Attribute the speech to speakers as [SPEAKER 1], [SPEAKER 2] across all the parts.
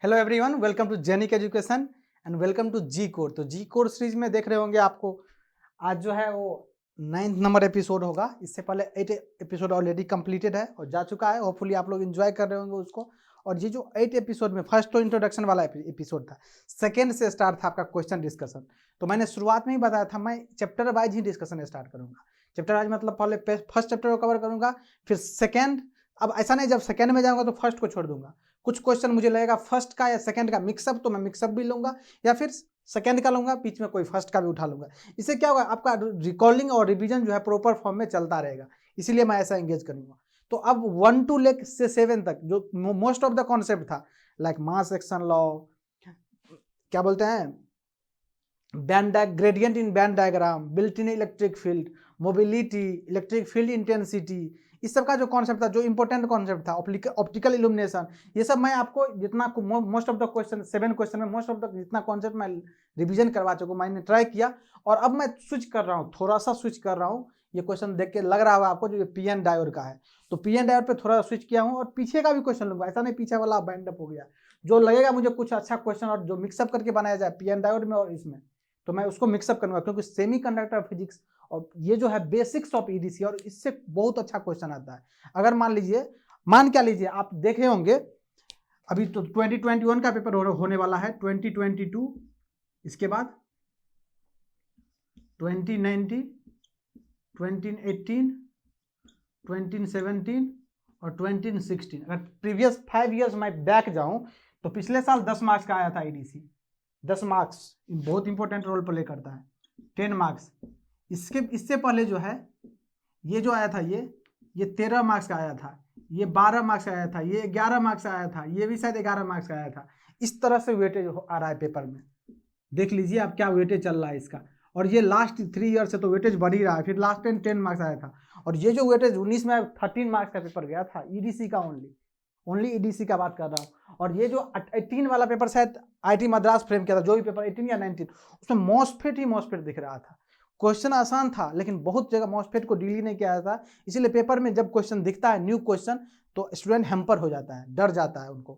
[SPEAKER 1] Hello everyone, welcome to genic education and welcome to G code. तो G code series में देख रहे होंगे आपको आज जो है वो 9th नंबर एपिसोड होगा। इससे पहले 8 एपिसोड ऑलरेडी कंप्लीटेड है और जा चुका है। होपफुली आप लोग एंजॉय कर रहे होंगे उसको। और ये जो 8 एपिसोड में फर्स्ट तो इंट्रोडक्शन वाला एपिसोड था, सेकेंड से स्टार्ट था आपका क्वेश्चन डिस्कशन। तो मैंने शुरुआत में ही बताया था मैं चैप्टर वाइज ही डिस्कशन स्टार्ट करूंगा। चैप्टर वाइज मतलब पहले फर्स्ट चैप्टर को कवर करूंगा, फिर सेकेंड। अब ऐसा नहीं जब सेकेंड में जाऊंगा तो फर्स्ट को छोड़ दूंगा। कुछ क्वेश्चन मुझे लगेगा फर्स्ट का या सेकंड का मिक्सअप, तो मैं मिक्सअप भी लूंगा या फिर सेकंड का लूंगा, बीच में कोई फर्स्ट का भी उठा लूंगा। इससे क्या होगा, आपका रिकॉलिंग और रिवीजन जो है प्रॉपर फॉर्म में चलता रहेगा, इसीलिए मैं ऐसा एंगेज करूंगा। तो अब 1 to 7 तक जो मोस्ट ऑफ द कॉन्सेप्ट था, लाइक मास एक्शन लॉ, क्या बोलते हैं, band gradient in band diagram, built in electric field, mobility, electric field intensity, इस सब का जो कॉन्सेप्ट था, जो इंपॉर्टेंट कॉन्सेप्ट था, ऑप्टिकल इल्यूमिनेशन, ये सब मैं आपको जितना most of the question 7 question में मोस्ट ऑफ द जितना कॉन्सेप्ट मैं रिवीजन करवा चुका हूँ, मैंने ट्राई किया। और अब मैं स्विच कर रहा हूँ, थोड़ा सा स्विच कर रहा हूँ। ये क्वेश्चन देख के लग रहा होगा आपको जो ये पीएन डायोड का है, तो पीएन डायोड पे थोड़ा स्विच किया हूँ और पीछे का भी क्वेश्चन लूंगा। ऐसा नहीं पीछे वाला बैंड अप हो गया, जो लगेगा मुझे कुछ अच्छा क्वेश्चन और जो मिक्सअप करके बनाया जाए पीएन डायोड में और इसमें, तो मैं उसको मिक्सअप करूंगा, क्योंकि सेमीकंडक्टर फिजिक्स और ये जो है बेसिक्स ऑफ ईडीसी, और इससे बहुत अच्छा क्वेश्चन आता है। अगर मान क्या लीजिए आप देखे होंगे, अभी तो 2021 का पेपर होने वाला है, 2022, इसके बाद 2019, 2018, 2017 और 2016। अगर प्रीवियस 5 ईयर्स मैं बैक जाऊं तो पिछले साल 10 मार्क्स का आया था ईडीसी। 10 मार्क्स बहुत इंपॉर्टेंट रोल प्ले करता है। 10 मार्क्स इससे पहले जो है ये जो आया था, ये 13 मार्क्स का आया था, ये 12 मार्क्स का आया था, ये 11 मार्क्स का आया था, ये भी शायद 11 मार्क्स का आया था। इस तरह से वेटेज आ रहा है पेपर में। देख लीजिए आप क्या वेटेज चल रहा है इसका। और ये लास्ट 3 ईयर से तो वेटेज बढ़ ही रहा है। फिर लास्ट 10 मार्क्स आया था, और ये जो वेटेज 19 में 13 मार्क्स का पेपर गया था ईडीसी का, ओनली ईडीसी का बात कर रहा हूँ। और ये जो 18 वाला पेपर शायद आईटी मद्रास फ्रेम किया था, जो भी पेपर 18 या 19, उसमें मॉस्फेट दिख रहा था। क्वेश्चन आसान था लेकिन बहुत जगह मॉस्फेट को डील ही नहीं किया था। इसीलिए पेपर में जब क्वेश्चन दिखता है न्यू क्वेश्चन, तो स्टूडेंट हैम्पर हो जाता है, डर जाता है उनको।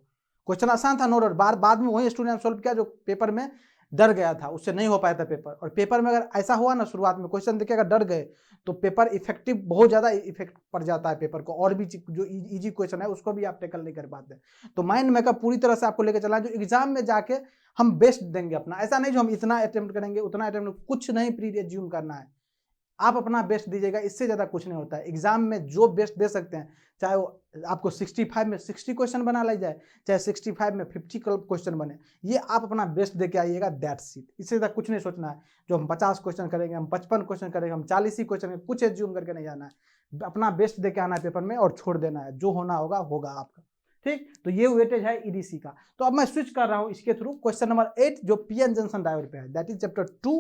[SPEAKER 1] क्वेश्चन आसान था नो डाउट, बाद में वही स्टूडेंट सोल्व किया जो पेपर में डर गया था, उससे नहीं हो पाया था पेपर। और पेपर में अगर ऐसा हुआ ना, शुरुआत में क्वेश्चन देख के अगर डर गए तो पेपर इफेक्टिव बहुत ज़्यादा इफेक्ट पड़ जाता है पेपर को, और भी जो इजी क्वेश्चन है उसको भी आप टेकल नहीं कर पाते। तो माइंड मेकअप पूरी तरह से आपको लेकर चला, जो एग्जाम में जाके हम बेस्ट देंगे अपना। ऐसा नहीं जो हम इतना अटेम्प्ट करेंगे उतना अटेम्प्ट, कुछ नहीं प्री एज्यूम करना है, आप अपना बेस्ट दीजिएगा, इससे ज़्यादा कुछ नहीं होता है। एग्जाम में जो बेस्ट दे सकते हैं, चाहे वो आपको 65 में 60 क्वेश्चन बना ली जाए, चाहे 65 में 50 क्वेश्चन बने, ये आप अपना बेस्ट दे के आइएगा, दैट्स इट। इससे ज़्यादा कुछ नहीं सोचना है। जो हम 50 क्वेश्चन करेंगे, हम 55 क्वेश्चन करेंगे, हम 40 ही क्वेश्चन करेंगे, कुछ एज्यूम करके नहीं जाना है। अपना बेस्ट दे के आना है पेपर में और छोड़ देना है, जो होना होगा होगा आपका। ठीक, तो ये वेटेज है ईडीसी का। तो अब मैं स्विच कर रहा हूँ इसके थ्रू क्वेश्चन नंबर 8 जो पीएन जंक्शन डायोड पे है, that is chapter 2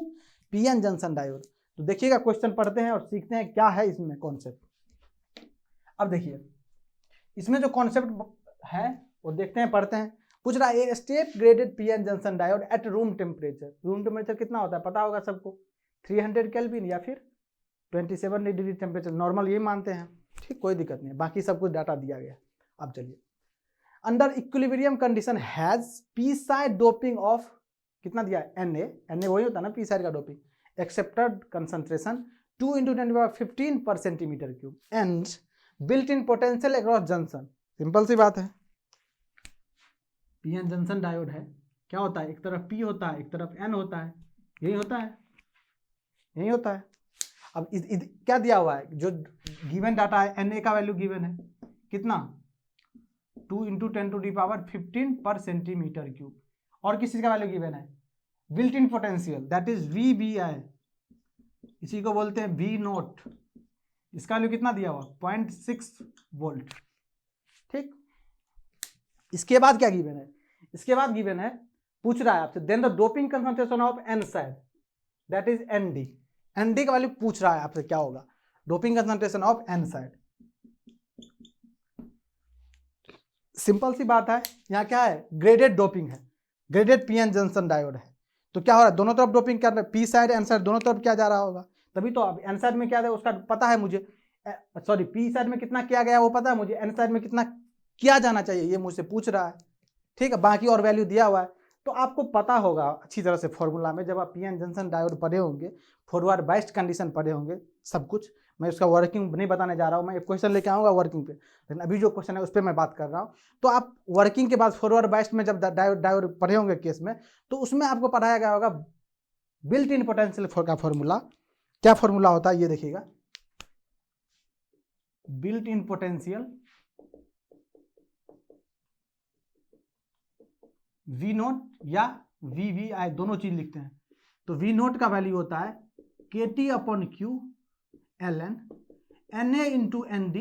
[SPEAKER 1] PN junction diode. तो देखिएगा क्वेश्चन पढ़ते हैं और सीखते हैं क्या है इसमें कॉन्सेप्ट। अब देखिए इसमें जो कॉन्सेप्ट है वो देखते हैं, पढ़ते हैं। पूछ रहा है step graded PN junction diode at room temperature. Room temperature कितना होता है पता होगा सबको, 300 केल्विन या फिर 27 डिग्री टेम्परेचर, नॉर्मल ये मानते हैं। ठीक, कोई दिक्कत नहीं, बाकी सब कुछ डाटा दिया गया। अब चलिए, under equilibrium condition has P side doping of, कितना दिया है, Na वही होता है ना पी साइड का doping, accepted concentration 2 × 10⁻15 per centimeter cube and built in potential across junction। Simple सी बात है, पीएन जंक्शन डायोड है, क्या होता है, एक तरफ P होता है, एक तरफ N होता है, यही होता है, यही होता है। अब क्या दिया हुआ है, जो गिवन डाटा है, Na का वैल्यू गिवन है कितना, 2 × 10⁻15 पर सेंटीमीटर क्यूब, और किस चीज का वैल्यू गिवन है, built in potential, that is VBI, इसी को बोलते हैं V0। इसका वैल्यू कितना दिया हुआ, 0.6 वोल्ट। ठीक, इसके बाद क्या गिवन है, इसके बाद गिवन है, पूछ रहा है आपसे then the doping concentration of n side, that is ND। ND का वैल्यू पूछ रहा है आपसे क्या होगा, doping concentration of n side. Simple सी बात है, यहाँ क्या है, ग्रेडेड डोपिंग है, ग्रेडेड पीएन जंक्शन डायोड है। तो क्या हो रहा है, दोनों तरफ डोपिंग क्या, पी साइड एन साइड दोनों तरफ क्या जा रहा होगा, तभी तो अब एन साइड में क्या है उसका पता है मुझे, सॉरी पी साइड में कितना किया गया वो पता है मुझे, एन साइड में कितना किया जाना चाहिए ये मुझसे पूछ रहा है। ठीक है, बाकी और वैल्यू दिया हुआ है। तो आपको पता होगा अच्छी तरह से फॉर्मूला में, जब आप पी एन जंक्शन डायोड पढ़े होंगे, फॉरवर्ड बायस्ड कंडीशन पढ़े होंगे, सब कुछ। मैं उसका वर्किंग नहीं बताने जा रहा हूँ, मैं एक क्वेश्चन लेके आऊँगा वर्किंग पे, लेकिन अभी जो क्वेश्चन है उस पर मैं बात कर रहा हूँ। तो आप वर्किंग के बाद फॉरवर्ड बायस्ड में जब डायोड पढ़े होंगे केस में, तो उसमें आपको पढ़ाया गया होगा बिल्ट इन पोटेंशियल का फॉर्मूला। क्या फॉर्मूला होता है ये देखिएगा, built in potential V naught या वी वी आई, दोनों चीज लिखते हैं। तो वी नोट का वैल्यू होता है K T upon Q L N N A into N D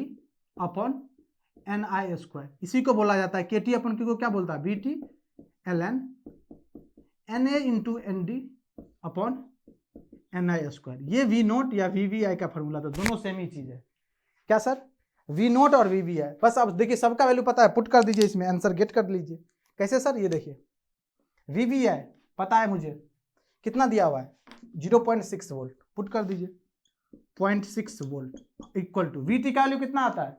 [SPEAKER 1] upon N I square. इसी को बोला जाता है के टी अपॉन क्यू को क्या बोलता है, B T L N N A into N D upon N I square. ये वी नोट या वी वी आई का फॉर्मूला था, दोनों सेम ही चीज है। क्या सर, वी नोट और वी वी आई, बस आप देखिए सबका वैल्यू पता है, पुट कर दीजिए इसमें, आंसर गेट कर लीजिए। कैसे सर, ये देखिए वी वी आई पता है मुझे, कितना दिया हुआ है 0.6 वोल्ट, पुट कर दीजिए 0.6 volt equal to V T का वैल्यू कितना आता है,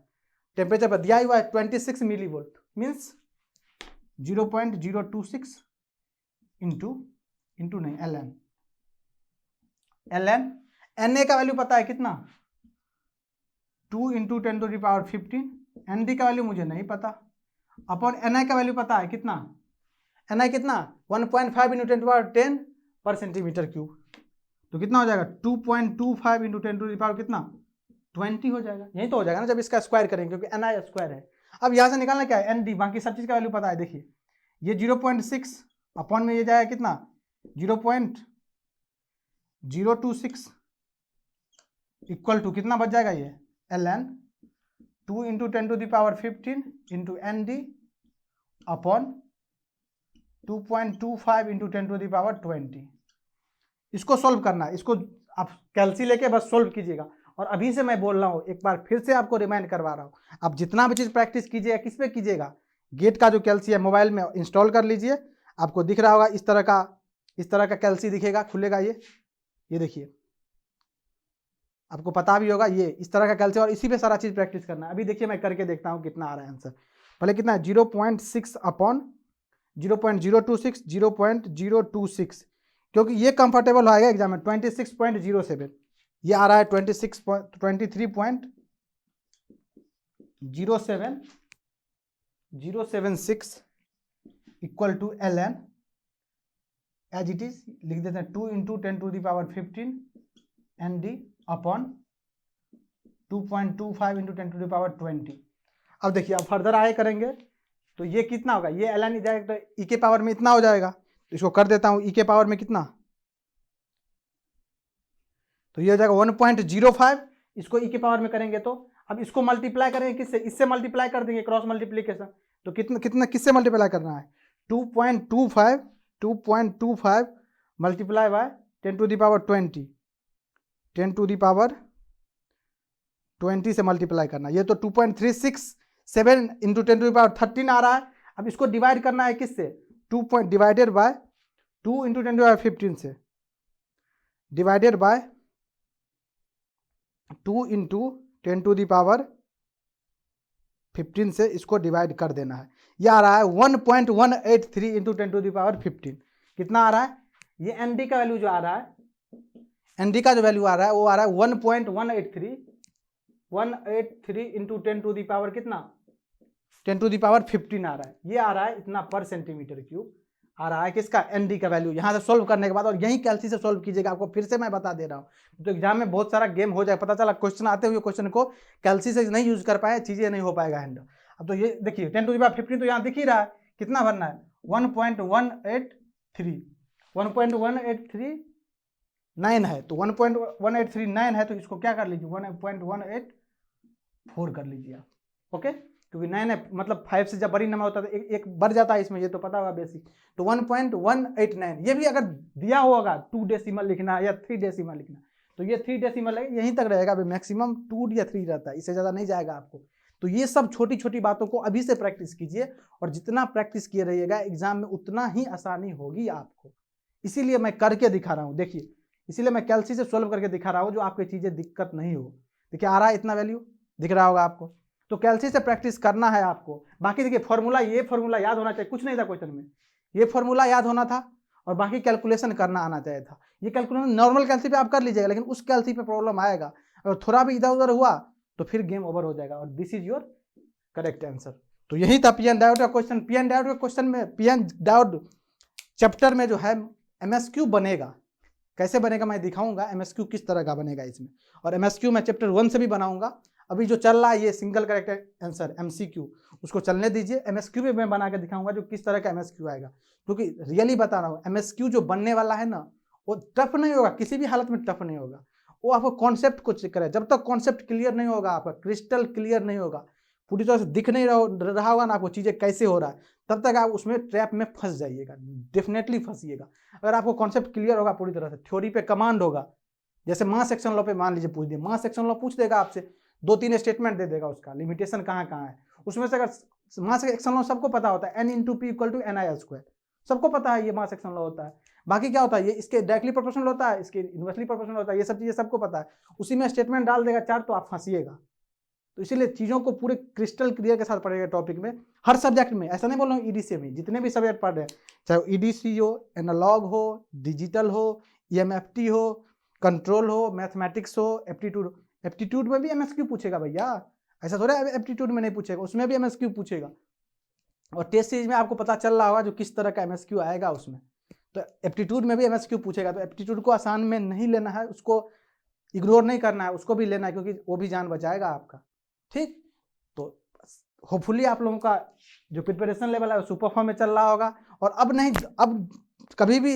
[SPEAKER 1] टेम्परेचर पर दिया हुआ है 26 मिली वोल्ट, मीन्स 0.026 इंटू नहीं L N, L N N A का वैल्यू पता है कितना 2 इंटू 10⁻15, एन डी का वैल्यू मुझे नहीं पता, अपॉन एन आई का वैल्यू पता है कितना, एन आई कितना 1.5 इंटू 10⁻10 पर सेंटीमीटर क्यूब, तो कितना हो जाएगा 2.25 इंटू 10⁻, कितना 20 हो जाएगा। यही तो हो जाएगा ना जब इसका स्क्वायर करेंगे, क्योंकि एन आई स्क्वायर है। अब यहाँ से निकालना क्या है, एन डी, बाकी सब चीज़ का वैल्यू पता है। देखिए ये 0.6 अपॉन में ये जाएगा कितना 0.026 इक्वल टू कितना बच जाएगा ये L N 2 into 10⁻15 into N D upon 2.25 into 10⁻20। इसको सोल्व करना है, इसको आप कैलसी लेके बस सोल्व कीजिएगा। और अभी से मैं बोल रहा हूँ, एक बार फिर से आपको रिमाइंड करवा रहा हूँ, आप जितना भी चीज़ प्रैक्टिस कीजिएगा किस पे कीजिएगा, गेट का जो कैलसी है मोबाइल में इंस्टॉल कर लीजिए, आपको दिख रहा होगा इस तरह का कैलसी दिखेगा, खुलेगा ये देखिए, आपको पता भी होगा ये इस तरह का कैलसी, और इसी पे सारा चीज़ प्रैक्टिस करना है। अभी देखिए मैं करके देखता हूँ कितना आ रहा है आंसर। पहले कितना है 0.6 अपॉन 0.026 0.026, क्योंकि ये कंफर्टेबल आएगा एग्जाम में 26.07, ये आ रहा है 23.076 equal to L N, as it is लिख देते हैं 2 into 10⁻15 N D upon 2.25 into 10⁻20। अब देखिए अब फर्दर आगे करेंगे तो ये कितना होगा, ये एल एन जाएगा तो ई के पावर में इतना हो जाएगा, तो इसको कर देता हूँ ई के पावर में कितना, तो ये हो जाएगा 1.05, इसको ई के पावर में करेंगे तो अब इसको मल्टीप्लाई करेंगे किससे, इससे मल्टीप्लाई कर देंगे, क्रॉस मल्टीप्लीकेशन। तो कितना किससे मल्टीप्लाई करना है 2.25 मल्टीप्लाई बाय 10⁻20 10⁻20 से मल्टीप्लाई करना, ये तो 2.367 इंटू 10⁻13 आ रहा है। अब इसको डिवाइड करना है किससे, 2 डिवाइडेड बाय 2 इंटू 10⁻15 से, डिवाइडेड बाय 2 इंटू 10⁻15 से इसको डिवाइड कर देना है। यह आ रहा है 1.183 इंटू 10⁻15। कितना आ रहा है, ये एन डी का वैल्यू जो आ रहा है, एन डी का जो वैल्यू आ रहा है वो आ रहा है 1.183 इंटू 10⁻, कितना 10⁻15 आ रहा है। ये आ रहा है इतना पर सेंटीमीटर क्यूब आ रहा है किसका, एन डी का वैल्यू। यहाँ से सोल्व करने के बाद, और यही कैलसी से सोल्व कीजिएगा, आपको फिर से मैं बता दे रहा हूँ, तो एग्जाम में बहुत सारा गेम हो जाए, पता चला क्वेश्चन आते हुए क्वेश्चन को कैलसी से नहीं यूज कर पाए, चीजें नहीं हो पाएगा हैंडल। अब तो ये देखिए 10⁻15 तो यहाँ दिख ही रहा है, कितना भरना है 1.183 है, तो 1.1839 है, तो इसको क्या कर लीजिए 1.184 कर लीजिए आप, ओके, क्योंकि 9 है, मतलब 5 से जब बड़ी नंबर होता है तो एक बढ़ जाता है इसमें, ये तो पता होगा बेसिक। तो 1.189, ये भी अगर दिया होगा 2 डेसिमल लिखना है या 3 डेसिमल लिखना है, तो ये 3 डेसिमल है, यहीं तक रहेगा, अभी मैक्सिमम 2 या 3 रहता है, इससे ज़्यादा नहीं जाएगा आपको। तो ये सब छोटी छोटी बातों को अभी से प्रैक्टिस कीजिए, और जितना प्रैक्टिस किए रहिएगा एग्जाम में उतना ही आसानी होगी आपको। इसीलिए मैं करके दिखा रहा हूँ, देखिए, इसीलिए मैं कैलसी से सोल्व करके दिखा रहा हूँ, जो आपकी चीज़ें दिक्कत नहीं हो। देखिए आ रहा है इतना वैल्यू, दिख रहा होगा आपको, तो कैलसी से प्रैक्टिस करना है आपको। बाकी देखिए फॉर्मूला, ये फॉर्मूला याद होना चाहिए, कुछ नहीं था क्वेश्चन में, ये फॉर्मूला याद होना था और बाकी कैलकुलेशन करना आना चाहिए था। ये कैलकुलेशन नॉर्मल कैलसी पे आप कर लीजिएगा, लेकिन उस कैलसी पे प्रॉब्लम आएगा, अगर थोड़ा भी इधर उधर हुआ तो फिर गेम ओवर हो जाएगा। और this is your correct answer. तो यही था पीएन डायोड का क्वेश्चन। पीएन डायोड के क्वेश्चन में, पीएन डायोड चैप्टर में जो है एमएसक्यू बनेगा, कैसे बनेगा मैं दिखाऊंगा, एमएसक्यू किस तरह का बनेगा इसमें। और एमएसक्यू मैं चैप्टर 1 से भी बनाऊंगा। अभी जो चल रहा है ये सिंगल करेक्ट आंसर एमसीक्यू, उसको चलने दीजिए। एमएसक्यू भी मैं बना के दिखाऊंगा जो किस तरह का एमएसक्यू आएगा, क्योंकि रियली बता रहा हूँ एमएसक्यू जो बनने वाला है ना, वो टफ नहीं होगा, किसी भी हालत में टफ नहीं होगा। वो आपको कॉन्सेप्ट को चेक करें, जब तक कॉन्सेप्ट क्लियर नहीं होगा, आपका क्रिस्टल क्लियर नहीं होगा, पूरी तरह से दिख नहीं रहा होगा ना आपको चीज़ें कैसे हो रहा है, तब तक आप उसमें ट्रैप में फंस जाइएगा, डेफिनेटली फंसिएगा। अगर आपको कॉन्सेप्ट क्लियर होगा पूरी तरह से, थ्योरी पे कमांड होगा, जैसे मास सेक्शन लॉ पे मान लीजिए पूछ दिए, मास सेक्शन लॉ पूछ देगा आपसे, 2-3 स्टेटमेंट दे देगा उसका, लिमिटेशन कहाँ कहाँ है उसमें से। अगर मास सेक्शन लॉ सबको पता होता है, n × p = ni², सबको पता है ये मास सेक्शन लॉ होता है। बाकी क्या होता है, ये इसके डायरेक्टली प्रोपोर्शनल होता है, इसके इनवर्सली प्रोपोर्शनल होता है, ये सब चीज़ें सबको पता है। उसी में स्टेटमेंट डाल देगा 4 तो आप फंसिएगा। तो इसीलिए चीज़ों को पूरे क्रिस्टल क्लियर के साथ पढ़ेगा टॉपिक में, हर सब्जेक्ट में। ऐसा नहीं बोल रहा हूँ ईडीसी में, जितने भी सब्जेक्ट पढ़ रहे हैं, चाहे ईडीसी हो, एनालॉग हो, डिजिटल हो, ईएमएफटी हो, कंट्रोल हो, मैथमेटिक्स हो, एप्टीट्यूड। एप्टीट्यूड में भी एमएसक्यू पूछेगा भैया, ऐसा थोड़ा एप्टीट्यूड में नहीं पूछेगा, उसमें भी एमएसक्यू पूछेगा। और टेस्ट सीरीज में आपको पता चल रहा होगा जो किस तरह का एमएसक्यू आएगा उसमें, तो एप्टीट्यूड में भी एमएसक्यू पूछेगा। तो एप्टीट्यूड को आसान में नहीं लेना है, उसको इग्नोर नहीं करना है, उसको भी लेना है, क्योंकि वो भी जान बचाएगा आपका। ठीक, तो होपफुली आप लोगों का जो प्रिपरेशन लेवल है वो सुपर फॉर्म में चल रहा होगा। और अब नहीं, अब कभी भी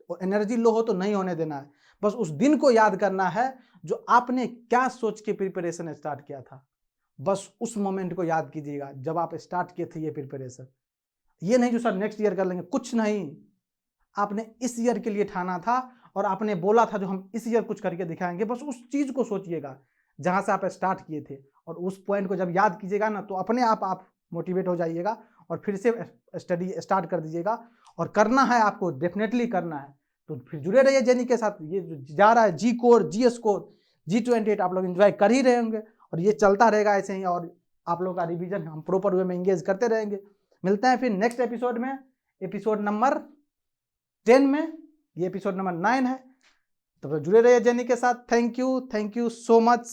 [SPEAKER 1] एनर्जी लो हो तो नहीं होने देना है, बस उस दिन को याद करना है जो आपने क्या सोच के प्रिपरेशन स्टार्ट किया था, बस उस मोमेंट को याद कीजिएगा जब आप स्टार्ट किए थे ये प्रिपरेशन। ये नहीं जो सर नेक्स्ट ईयर कर लेंगे, कुछ नहीं, आपने इस ईयर के लिए ठाना था और आपने बोला था जो हम इस ईयर कुछ करके दिखाएंगे, बस उस चीज़ को सोचिएगा जहाँ से आप स्टार्ट किए थे, और उस पॉइंट को जब याद कीजिएगा ना तो अपने आप मोटिवेट हो जाइएगा और फिर से स्टडी स्टार्ट कर दीजिएगा। और करना है आपको, डेफिनेटली करना है, तो फिर जुड़े रहिए जेनी के साथ। ये जो जा रहा है जी कोर, जीएस कोर, G28 आप लोग एंजॉय कर ही रहे होंगे, और ये चलता रहेगा ऐसे ही, और आप लोग का रिवीजन हम प्रॉपर वे में इंगेज करते रहेंगे। मिलते हैं फिर नेक्स्ट एपिसोड में, एपिसोड नंबर 10 में, ये एपिसोड नंबर 9 है। तो जुड़े रहिए जेनी के साथ। Thank you so much.